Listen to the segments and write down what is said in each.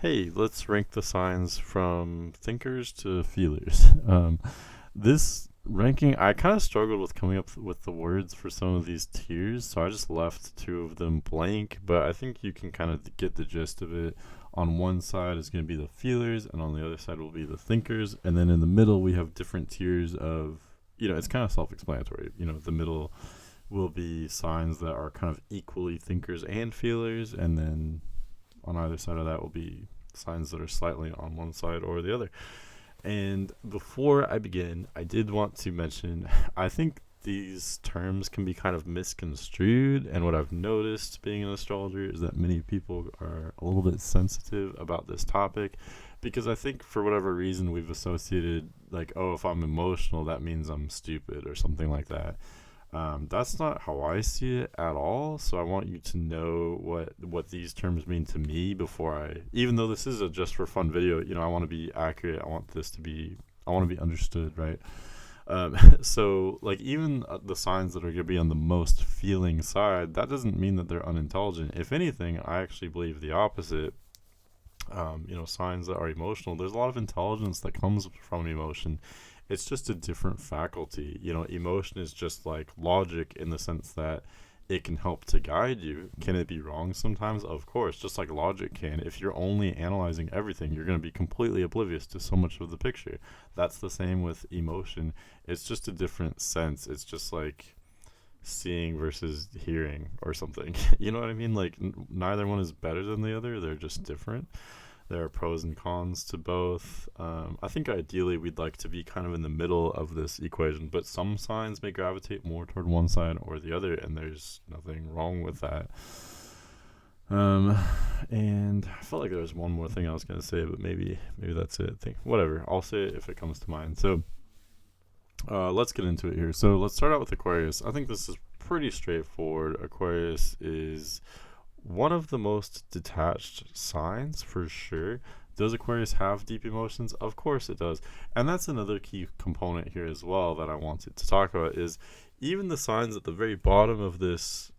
Hey, let's rank the signs from thinkers to feelers. This ranking, I kind of struggled with coming up with the words for some of these tiers, so I just left two of them blank, but I think you can kind of get the gist of it. On one side is going to be the feelers, and on the other side will be the thinkers, and then in the middle we have different tiers of, it's kind of self explanatory. The middle will be signs that are kind of equally thinkers and feelers, and then on either side of that will be signs that are slightly on one side or the other. And before I begin, I did want to mention I think these terms can be kind of misconstrued. And what I've noticed being an astrologer is that many people are a little bit sensitive about this topic because I think for whatever reason we've associated, like, oh, if I'm emotional, that means I'm stupid or something like that. That's not how I see it at all. So I want you to know what these terms mean to me before even though this is a just for fun video, I want to be accurate. I want to be understood, right? So like even the signs that are going to be on the most feeling side, that doesn't mean that they're unintelligent. If anything, I actually believe the opposite. Signs that are emotional, there's a lot of intelligence that comes from emotion. It's just a different faculty. Emotion is just like logic in the sense that it can help to guide you. Can it be wrong sometimes? Of course, just like logic can. If you're only analyzing everything, you're going to be completely oblivious to so much of the picture. That's the same with emotion. It's just a different sense. It's just like seeing versus hearing or something. You know what I mean? Like neither one is better than the other. They're just different. There are pros and cons to both. I think ideally we'd like to be kind of in the middle of this equation, but some signs may gravitate more toward one side or the other, and there's nothing wrong with that. And I felt like there was one more thing I was going to say, but maybe that's it. Whatever. I'll say it if it comes to mind. So let's get into it here. So let's start out with Aquarius. I think this is pretty straightforward. Aquarius is one of the most detached signs for sure. Does Aquarius have deep emotions? Of course it does. And that's another key component here as well that I wanted to talk about is even the signs at the very bottom of this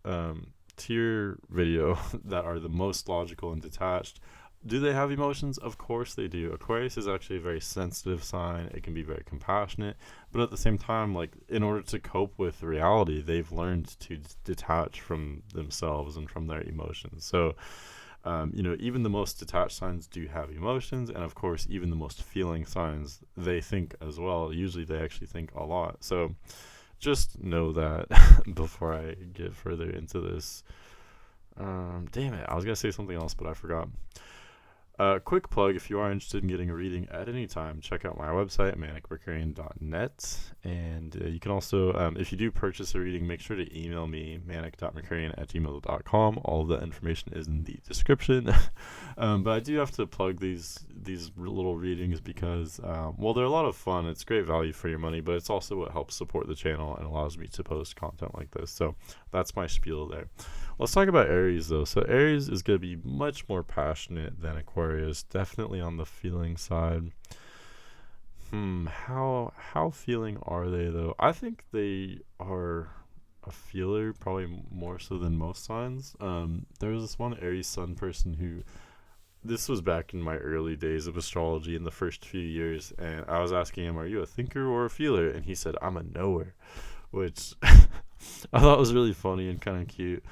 tier video that are the most logical and detached. Do they have emotions? Of course they do. Aquarius is actually a very sensitive sign. It can be very compassionate, but at the same time, like in order to cope with reality, they've learned to detach from themselves and from their emotions. So, even the most detached signs do have emotions, and of course, even the most feeling signs, they think as well. Usually, they actually think a lot. So, just know that before I get further into this. Damn it, I was gonna say something else, but I forgot. Quick plug, if you are interested in getting a reading at any time, check out my website, manic.mercurian.net. And you can also, if you do purchase a reading, make sure to email me, manic.mercurian@gmail.com. All of that information is in the description. But I do have to plug these little readings because, they're a lot of fun. It's great value for your money, but it's also what helps support the channel and allows me to post content like this. So that's my spiel there. Let's talk about Aries though. So Aries is going to be much more passionate than Aquarius, definitely on the feeling side. How feeling are they though? I think they are a feeler, probably more so than most signs. There was this one Aries Sun person who, this was back in my early days of astrology in the first few years, and I was asking him, "Are you a thinker or a feeler?" And he said, "I'm a knower," which I thought was really funny and kind of cute.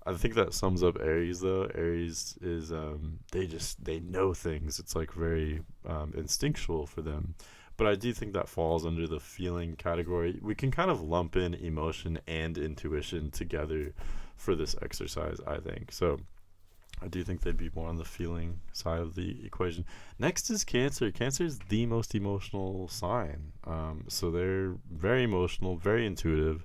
I think that sums up Aries though. Aries is they know things. It's like very instinctual for them. But I do think that falls under the feeling category. We can kind of lump in emotion and intuition together for this exercise, I think. So I do think they'd be more on the feeling side of the equation. Next is Cancer. Cancer is the most emotional sign. So they're very emotional, very intuitive.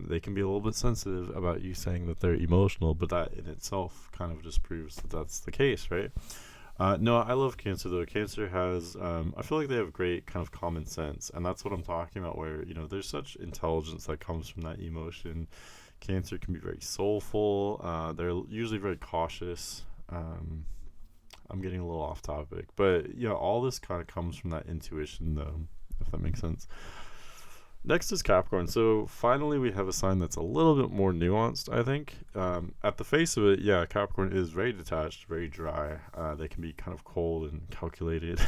They can be a little bit sensitive about you saying that they're emotional, but that in itself kind of just proves that that's the case, right? No, I love Cancer though. Cancer has, I feel like they have great kind of common sense, and that's what I'm talking about. Where there's such intelligence that comes from that emotion. Cancer can be very soulful. They're usually very cautious. I'm getting a little off topic, but all this kind of comes from that intuition, though, if that makes sense. Next is Capricorn. So finally, we have a sign that's a little bit more nuanced, I think. At the face of it, yeah, Capricorn is very detached, very dry. They can be kind of cold and calculated.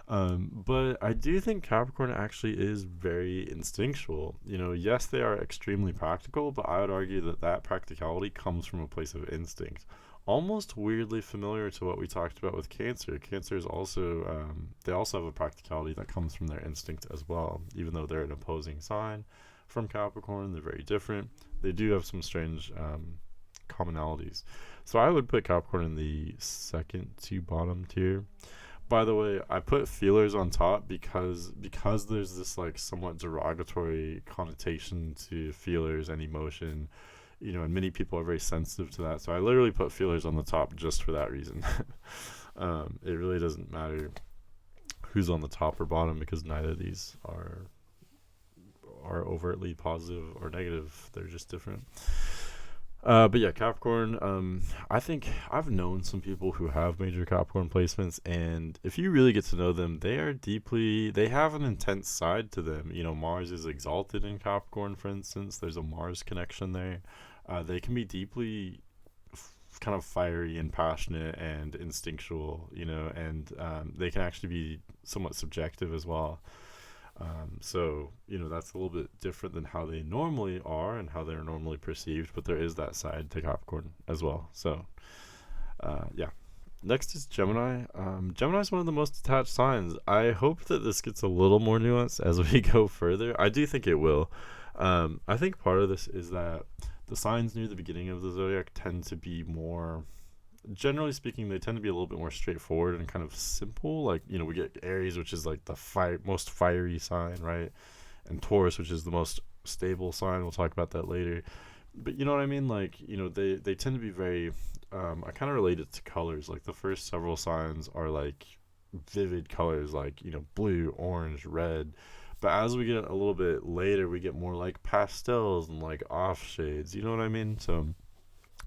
But I do think Capricorn actually is very instinctual. Yes, they are extremely practical, but I would argue that that practicality comes from a place of instinct. Almost weirdly familiar to what we talked about with Cancer. Cancer is also, they also have a practicality that comes from their instinct as well. Even though they're an opposing sign from Capricorn, they're very different. They do have some strange commonalities. So I would put Capricorn in the second to bottom tier. By the way, I put feelers on top because there's this like somewhat derogatory connotation to feelers and emotion, and many people are very sensitive to that. So I literally put feelers on the top just for that reason. It really doesn't matter who's on the top or bottom because neither of these are overtly positive or negative. They're just different. But yeah, Capricorn. I think I've known some people who have major Capricorn placements, and if you really get to know them, they have an intense side to them. Mars is exalted in Capricorn, for instance. There's a Mars connection there. They can be deeply kind of fiery and passionate and instinctual, and they can actually be somewhat subjective as well. So, that's a little bit different than how they normally are and how they're normally perceived, but there is that side to Capricorn as well. So, yeah. Next is Gemini. Gemini is one of the most detached signs. I hope that this gets a little more nuanced as we go further. I do think it will. I think part of this is that the signs near the beginning of the zodiac tend to be more, generally speaking, they tend to be a little bit more straightforward and kind of simple. Like, we get Aries, which is like the most fiery sign, right? And Taurus, which is the most stable sign. We'll talk about that later. But you know what I mean? Like, they tend to be very, I kind of relate it to colors. Like, the first several signs are like vivid colors, like, blue, orange, red. But as we get a little bit later, we get more like pastels and like off shades. You know what I mean? So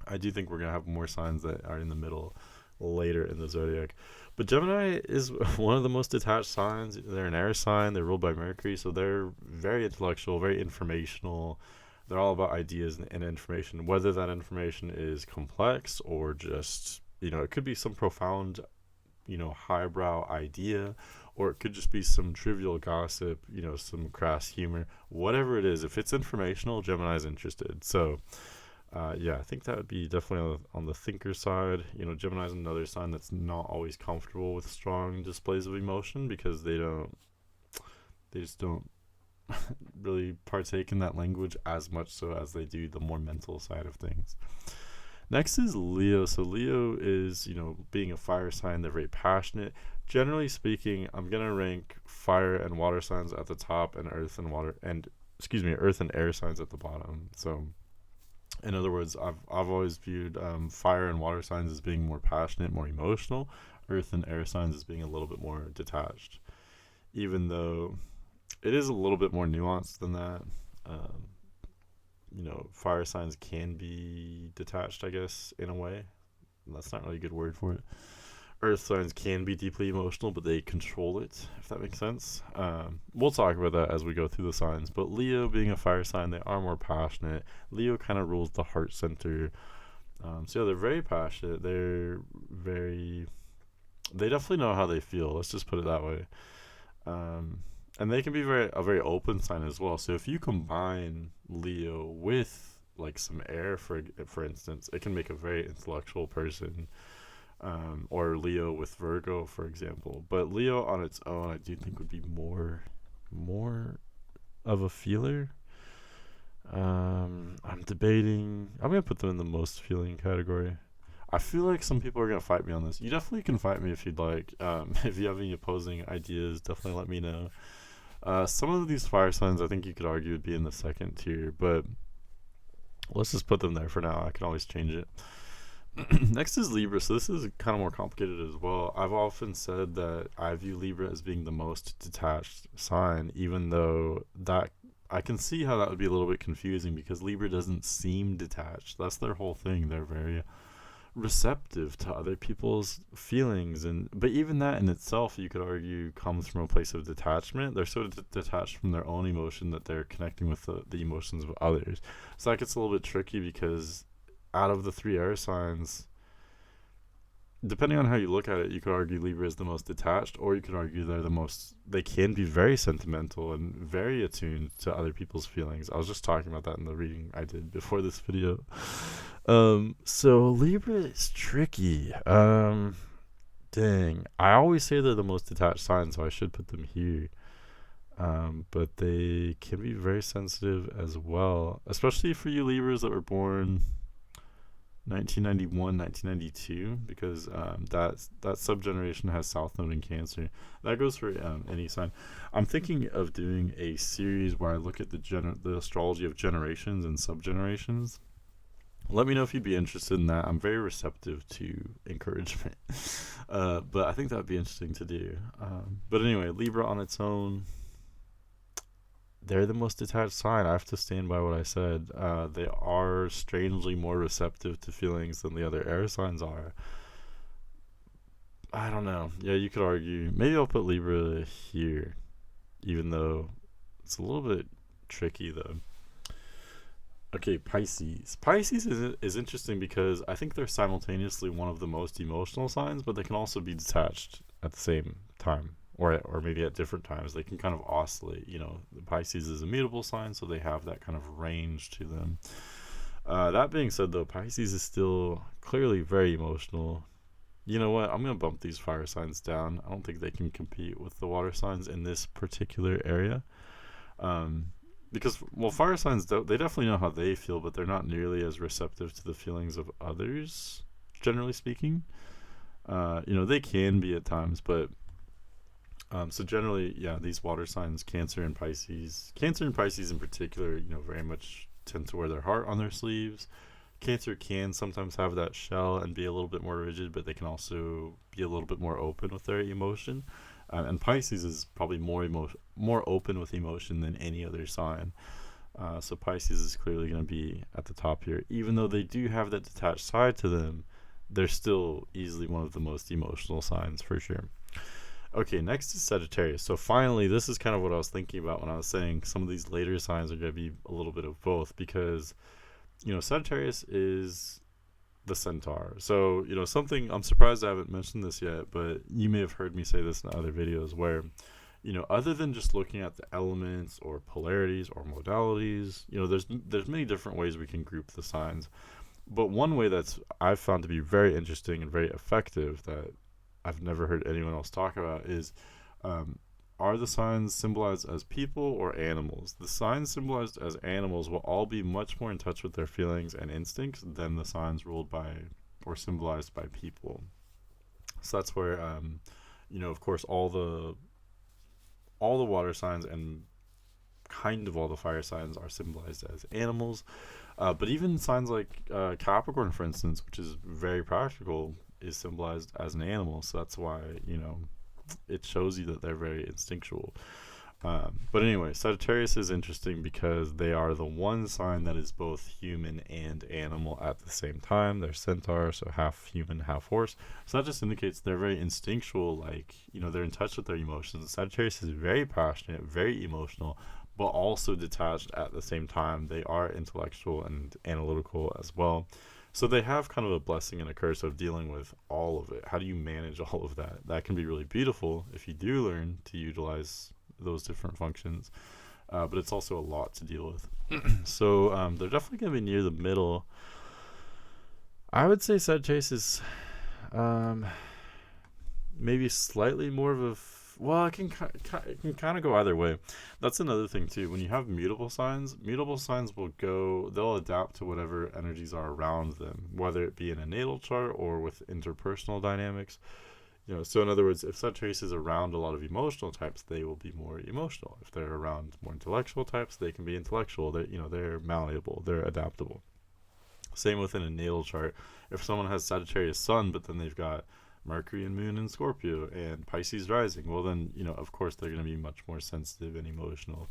I do think we're going to have more signs that are in the middle later in the zodiac. But Gemini is one of the most detached signs. They're an air sign. They're ruled by Mercury. So they're very intellectual, very informational. They're all about ideas and information, whether that information is complex or just, it could be some profound, highbrow idea, or it could just be some trivial gossip, some crass humor, whatever it is. If it's informational, Gemini's interested. So, yeah, I think that would be definitely on the thinker side. Gemini's another sign that's not always comfortable with strong displays of emotion because they just don't really partake in that language as much so as they do the more mental side of things. Next is Leo. So Leo is, being a fire sign, they're very passionate. Generally speaking, I'm gonna rank fire and water signs at the top and earth and air signs at the bottom. So in other words, I've always viewed fire and water signs as being more passionate, more emotional. Earth and air signs as being a little bit more detached, even though it is a little bit more nuanced than that. Fire signs can be detached, I guess, in a way. That's not really a good word for it. Earth signs can be deeply emotional, but they control it, if that makes sense. We'll talk about that as we go through the signs. But Leo, being a fire sign, they are more passionate. Leo kind of rules the heart center. So yeah, they're very passionate. They definitely know how they feel. Let's just put it that way. And they can be a very open sign as well. So if you combine Leo with like some air, for instance, it can make a very intellectual person. Or Leo with Virgo, for example. But Leo on its own, I do think would be more of a feeler. I'm debating. I'm gonna put them in the most feeling category. I feel like some people are gonna fight me on this. You definitely can fight me if you'd like. If you have any opposing ideas, definitely let me know. Some of these fire signs, I think you could argue would be in the second tier, but let's just put them there for now. I can always change it. Next is Libra. So this is kind of more complicated as well. I've often said that I view Libra as being the most detached sign, even though that I can see how that would be a little bit confusing because Libra doesn't seem detached. That's their whole thing. They're very receptive to other people's feelings, and but even that in itself, you could argue, comes from a place of detachment. They're so detached from their own emotion that they're connecting with the emotions of others. So that gets a little bit tricky, because out of the three air signs, depending on how you look at it, you could argue Libra is the most detached, or you could argue they can be very sentimental and very attuned to other people's feelings. I was just talking about that in the reading I did before this video. So Libra is tricky. Dang. I always say they're the most detached sign, so I should put them here. But they can be very sensitive as well, especially for you Libras that were born 1991, 1992, because that subgeneration has South Node in Cancer. That goes for any sign. I'm thinking of doing a series where I look at the astrology of generations and subgenerations. Let me know if you'd be interested in that. I'm very receptive to encouragement, but I think that'd be interesting to do. But anyway, Libra on its own, they're the most detached sign. I have to stand by what I said. They are strangely more receptive to feelings than the other air signs are. I don't know. Yeah, you could argue. Maybe I'll put Libra here, even though it's a little bit tricky, though. Okay, Pisces. Pisces is interesting because I think they're simultaneously one of the most emotional signs, but they can also be detached at the same time, or maybe at different times. They can kind of oscillate. The Pisces is a mutable sign, so they have that kind of range to them. That being said, though, Pisces is still clearly very emotional. You know what? I'm going to bump these fire signs down. I don't think they can compete with the water signs in this particular area. Because, well, fire signs, they definitely know how they feel, but they're not nearly as receptive to the feelings of others, generally speaking. They can be at times, but so generally, yeah, these water signs, Cancer and Pisces in particular, very much tend to wear their heart on their sleeves. Cancer can sometimes have that shell and be a little bit more rigid, but they can also be a little bit more open with their emotion. And Pisces is probably more open with emotion than any other sign. So Pisces is clearly going to be at the top here. Even though they do have that detached side to them, they're still easily one of the most emotional signs for sure. Okay, next is Sagittarius. So finally, this is kind of what I was thinking about when I was saying some of these later signs are going to be a little bit of both, because Sagittarius is the centaur. So, something, I'm surprised I haven't mentioned this yet, but you may have heard me say this in other videos where, other than just looking at the elements or polarities or modalities, there's many different ways we can group the signs. But one way that's I've found to be very interesting and very effective that I've never heard anyone else talk about is, are the signs symbolized as people or animals? The signs symbolized as animals will all be much more in touch with their feelings and instincts than the signs ruled by or symbolized by people. So that's where, of course, all the water signs and kind of all the fire signs are symbolized as animals. But even signs like Capricorn, for instance, which is very practical, is symbolized as an animal. So that's why, it shows you that they're very instinctual. But anyway, Sagittarius is interesting because they are the one sign that is both human and animal at the same time. They're centaur, so half human, half horse. So that just indicates they're very instinctual, they're in touch with their emotions. Sagittarius is very passionate, very emotional, but also detached at the same time. They are intellectual and analytical as well. So they have kind of a blessing and a curse of dealing with all of it. How do you manage all of that? That can be really beautiful if you do learn to utilize those different functions. But it's also a lot to deal with. So they're definitely going to be near the middle. I would say Sagittarius is maybe slightly more of a... Well, it can kind of go either way. That's another thing too. When you have mutable signs they'll adapt to whatever energies are around them, whether it be in a natal chart or with interpersonal dynamics. So in other words, if Sagittarius is around a lot of emotional types, they will be more emotional. If they're around more intellectual types, they can be intellectual. They're malleable, they're adaptable. Same within a natal chart. If someone has Sagittarius sun, but then they've got Mercury and Moon in Scorpio and Pisces rising, well then, of course they're going to be much more sensitive and emotional.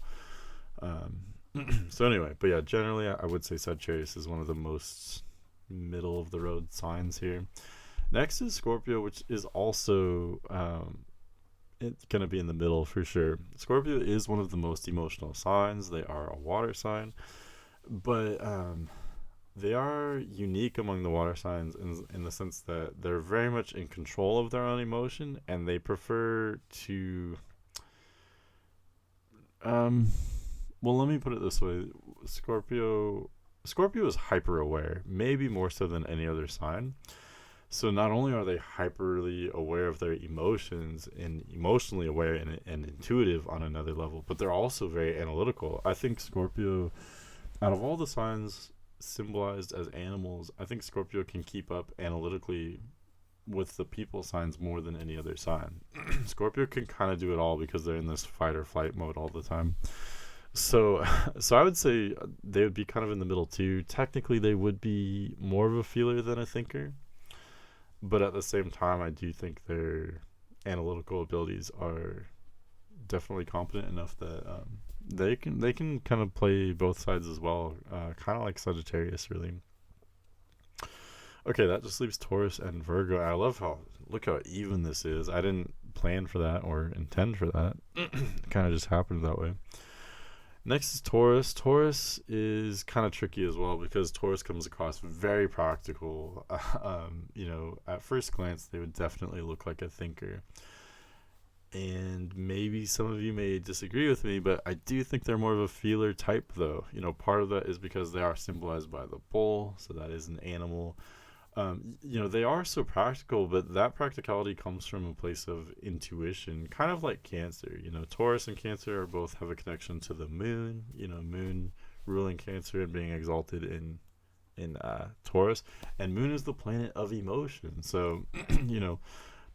So anyway, but yeah, generally I would say Sagittarius is one of the most middle of the road signs here. Next is Scorpio, which is also it's going to be in the middle for sure. Scorpio is one of the most emotional signs. They are a water sign, but they are unique among the water signs in the sense that they're very much in control of their own emotion, and they prefer to well, let me put it this way. Scorpio is hyper aware, maybe more so than any other sign. So not only are they hyperly aware of their emotions and emotionally aware and intuitive on another level, but they're also very analytical. I think Scorpio, out of all the signs symbolized as animals, I think Scorpio can keep up analytically with the people signs more than any other sign. Scorpio can kind of do it all because they're in this fight or flight mode all the time. So I would say they would be kind of in the middle too. Technically, they would be more of a feeler than a thinker, but at the same time, I do think their analytical abilities are definitely competent enough that they can kind of play both sides as well, kind of like Sagittarius, really. Okay, that just leaves Taurus and Virgo. I love look how even this is. I didn't plan for that or intend for that. It kind of just happened that way. Next is Taurus. Taurus is kind of tricky as well because Taurus comes across very practical. At first glance, they would definitely look like a thinker. And maybe some of you may disagree with me, but I do think they're more of a feeler type, though. Part of that is because they are symbolized by the bull, so that is an animal. They are so practical, but that practicality comes from a place of intuition, kind of like Cancer. Taurus and Cancer both have a connection to the moon. Moon ruling Cancer and being exalted in Taurus, and Moon is the planet of emotion. So,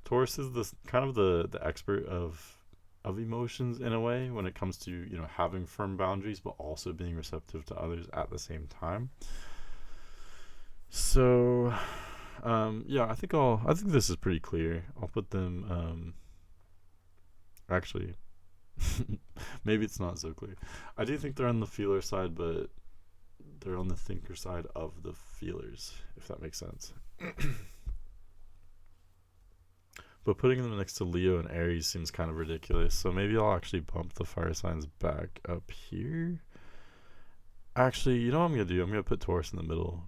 Taurus is the expert of emotions in a way when it comes to having firm boundaries, but also being receptive to others at the same time. So, I think this is pretty clear. I'll put them. Actually, maybe it's not so clear. I do think they're on the feeler side, but they're on the thinker side of the feelers, if that makes sense. But putting them next to Leo and Aries seems kind of ridiculous. So maybe I'll actually bump the fire signs back up here. Actually, you know what I'm gonna do? I'm gonna put Taurus in the middle.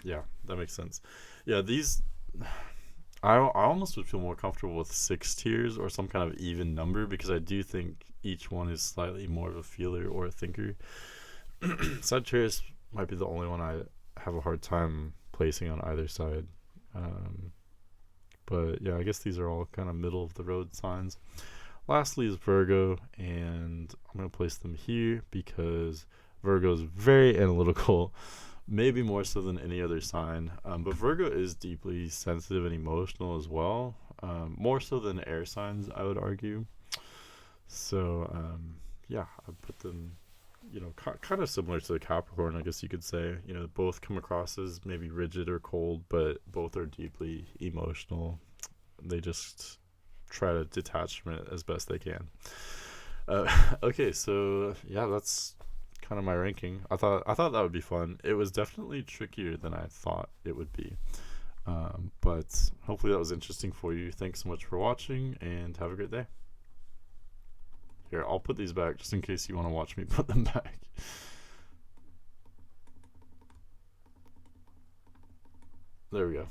Yeah, that makes sense. Yeah, these I almost would feel more comfortable with 6 tiers or some kind of even number because I do think each one is slightly more of a feeler or a thinker. Sagittarius might be the only one I have a hard time placing on either side. But yeah, I guess these are all kind of middle of the road signs. Lastly is Virgo, and I'm going to place them here because Virgo is very analytical. Maybe more so than any other sign. But Virgo is deeply sensitive and emotional as well. More so than air signs, I would argue. So, I put them, kind of similar to the Capricorn, I guess you could say. Both come across as maybe rigid or cold, but both are deeply emotional. They just try to detach from it as best they can. Okay, so, that's kind of my ranking. I thought that would be fun. It was definitely trickier than I thought it would be, but hopefully that was interesting for you. Thanks so much for watching, and have a great day. Here, I'll put these back just in case you want to watch me put them back. There we go.